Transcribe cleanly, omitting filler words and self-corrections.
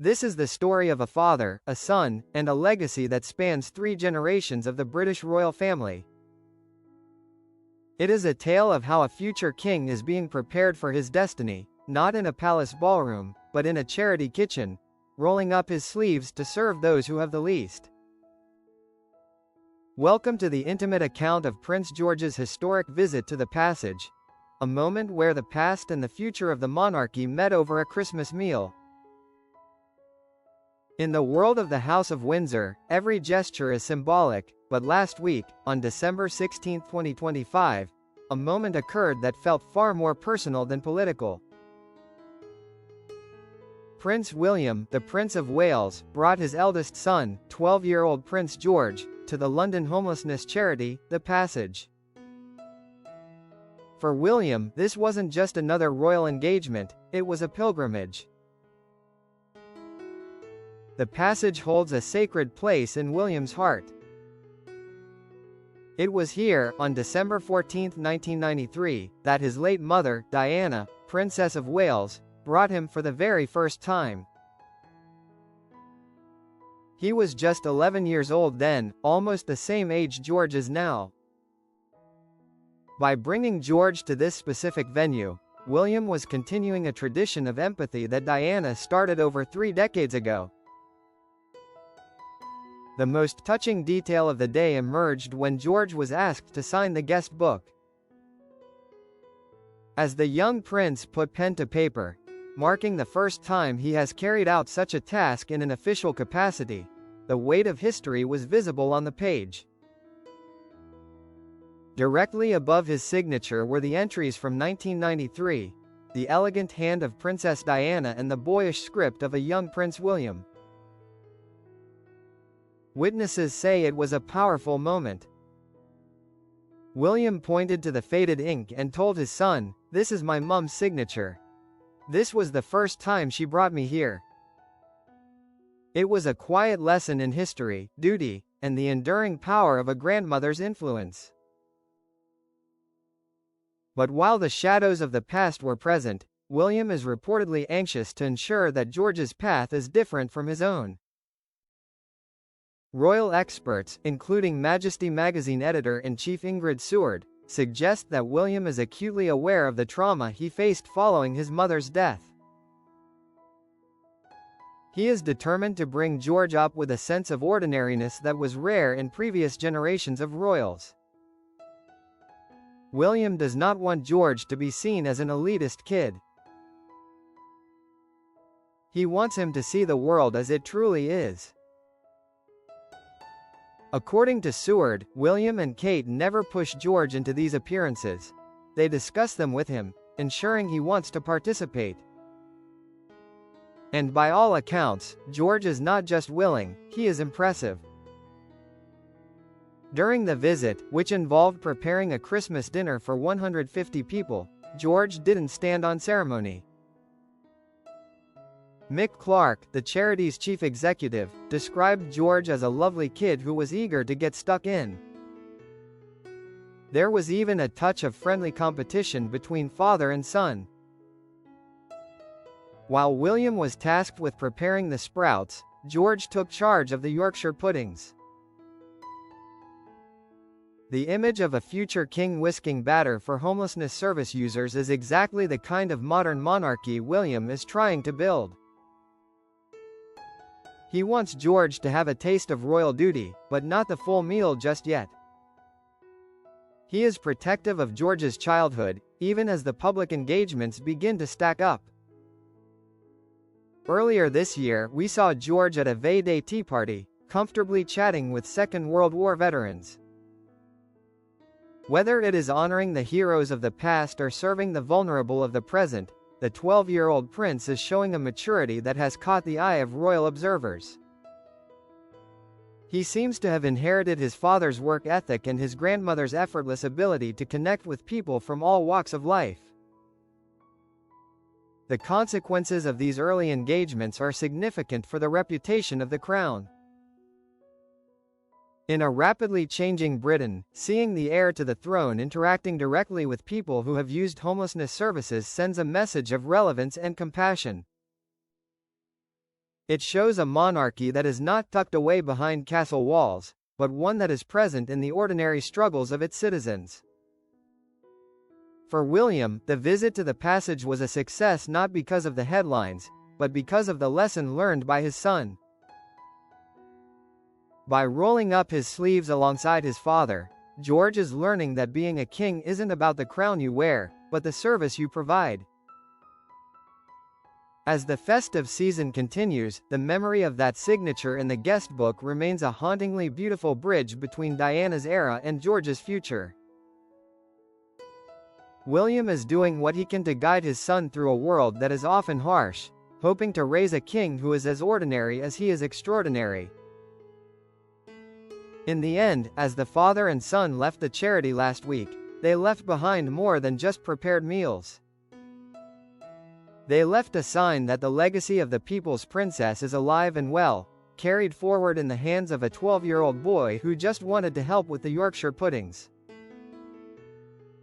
This is the story of a father, a son, and a legacy that spans 3 generations of the British royal family. It is a tale of how a future king is being prepared for his destiny, not in a palace ballroom, but in a charity kitchen, rolling up his sleeves to serve those who have the least. Welcome to the intimate account of Prince George's historic visit to the Passage, a moment where the past and the future of the monarchy met over a Christmas meal. In the world of the House of Windsor, every gesture is symbolic, but last week, on December 16, 2025, a moment occurred that felt far more personal than political. Prince William, the Prince of Wales, brought his eldest son, 12-year-old Prince George, to the London homelessness charity, The Passage. For William, this wasn't just another royal engagement, it was a pilgrimage. The Passage holds a sacred place in William's heart. It was here, on December 14, 1993, that his late mother, Diana, Princess of Wales, brought him for the very first time. He was just 11 years old then, almost the same age George is now. By bringing George to this specific venue, William was continuing a tradition of empathy that Diana started over 3 decades ago. The most touching detail of the day emerged when George was asked to sign the guest book. As the young prince put pen to paper, marking the first time he has carried out such a task in an official capacity, the weight of history was visible on the page. Directly above his signature were the entries from 1993, the elegant hand of Princess Diana and the boyish script of a young Prince William. Witnesses say it was a powerful moment. William pointed to the faded ink and told his son, "This is my mum's signature. This was the first time she brought me here." It was a quiet lesson in history, duty, and the enduring power of a grandmother's influence. But while the shadows of the past were present, William is reportedly anxious to ensure that George's path is different from his own. Royal experts, including Majesty magazine editor-in-chief Ingrid Seward, suggest that William is acutely aware of the trauma he faced following his mother's death. He is determined to bring George up with a sense of ordinariness that was rare in previous generations of royals. William does not want George to be seen as an elitist kid. He wants him to see the world as it truly is. According to Seward, William and Kate never push George into these appearances. They discuss them with him, ensuring he wants to participate. And by all accounts, George is not just willing, he is impressive. During the visit, which involved preparing a Christmas dinner for 150 people, George didn't stand on ceremony. Mick Clark, the charity's chief executive, described George as a lovely kid who was eager to get stuck in. There was even a touch of friendly competition between father and son. While William was tasked with preparing the sprouts, George took charge of the Yorkshire puddings. The image of a future king whisking batter for homelessness service users is exactly the kind of modern monarchy William is trying to build. He wants George to have a taste of royal duty, but not the full meal just yet. He is protective of George's childhood, even as the public engagements begin to stack up. Earlier this year, we saw George at a May Day tea party, comfortably chatting with Second World War veterans. Whether it is honoring the heroes of the past or serving the vulnerable of the present, the 12-year-old prince is showing a maturity that has caught the eye of royal observers. He seems to have inherited his father's work ethic and his grandmother's effortless ability to connect with people from all walks of life. The consequences of these early engagements are significant for the reputation of the crown. In a rapidly changing Britain, seeing the heir to the throne interacting directly with people who have used homelessness services sends a message of relevance and compassion. It shows a monarchy that is not tucked away behind castle walls, but one that is present in the ordinary struggles of its citizens. For William, the visit to the passage was a success not because of the headlines, but because of the lesson learned by his son. By rolling up his sleeves alongside his father, George is learning that being a king isn't about the crown you wear, but the service you provide. As the festive season continues, the memory of that signature in the guest book remains a hauntingly beautiful bridge between Diana's era and George's future. William is doing what he can to guide his son through a world that is often harsh, hoping to raise a king who is as ordinary as he is extraordinary. In the end, as the father and son left the charity last week, they left behind more than just prepared meals. They left a sign that the legacy of the people's princess is alive and well, carried forward in the hands of a 12-year-old boy who just wanted to help with the Yorkshire puddings.